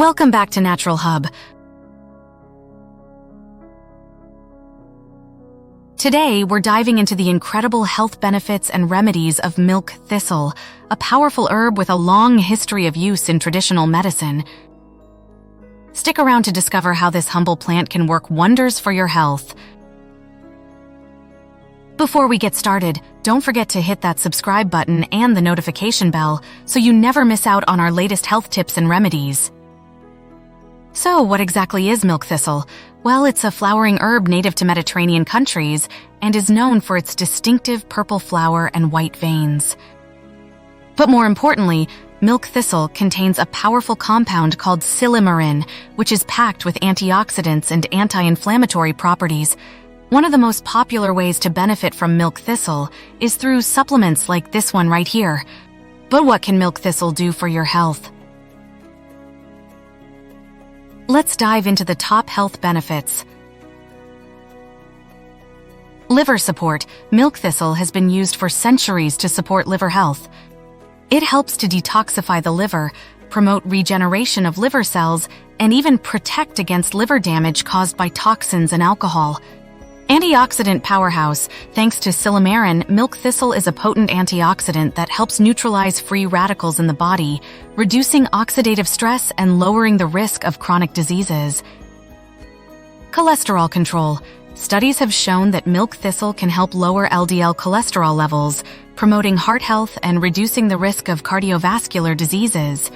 Welcome back to Naturalhub. Today, we're diving into the incredible health benefits and remedies of milk thistle, a powerful herb with a long history of use in traditional medicine. Stick around to discover how this humble plant can work wonders for your health. Before we get started, don't forget to hit that subscribe button and the notification bell so you never miss out on our latest health tips and remedies. So, what exactly is milk thistle? Well, it's a flowering herb native to Mediterranean countries and is known for its distinctive purple flower and white veins. But more importantly, milk thistle contains a powerful compound called silymarin, which is packed with antioxidants and anti-inflammatory properties. One of the most popular ways to benefit from milk thistle is through supplements like this one right here. But what can milk thistle do for your health? Let's dive into the top health benefits. Liver support. Milk thistle has been used for centuries to support liver health. It helps to detoxify the liver, promote regeneration of liver cells, and even protect against liver damage caused by toxins and alcohol. Antioxidant powerhouse. Thanks to silymarin, milk thistle is a potent antioxidant that helps neutralize free radicals in the body, reducing oxidative stress and lowering the risk of chronic diseases. Cholesterol control. Studies have shown that milk thistle can help lower LDL cholesterol levels, promoting heart health and reducing the risk of cardiovascular diseases.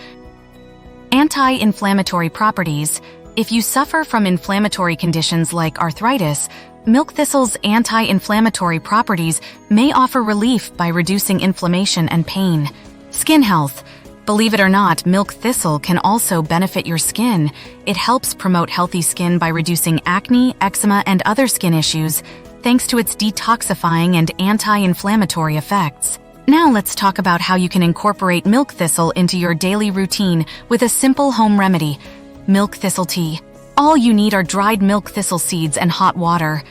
Anti-inflammatory properties. If you suffer from inflammatory conditions like arthritis, milk thistle's anti-inflammatory properties may offer relief by reducing inflammation and pain. Skin health. Believe it or not, milk thistle can also benefit your skin. It helps promote healthy skin by reducing acne, eczema, and other skin issues, thanks to its detoxifying and anti-inflammatory effects. Now let's talk about how you can incorporate milk thistle into your daily routine with a simple home remedy: milk thistle tea. All you need are dried milk thistle seeds and hot water.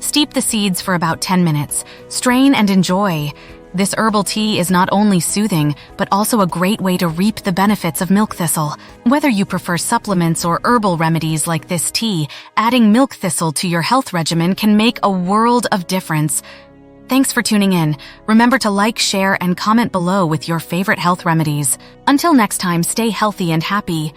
Steep the seeds for about 10 minutes. Strain and enjoy. This herbal tea is not only soothing, but also a great way to reap the benefits of milk thistle. Whether you prefer supplements or herbal remedies like this tea, adding milk thistle to your health regimen can make a world of difference. Thanks for tuning in. Remember to like, share, and comment below with your favorite health remedies. Until next time, stay healthy and happy.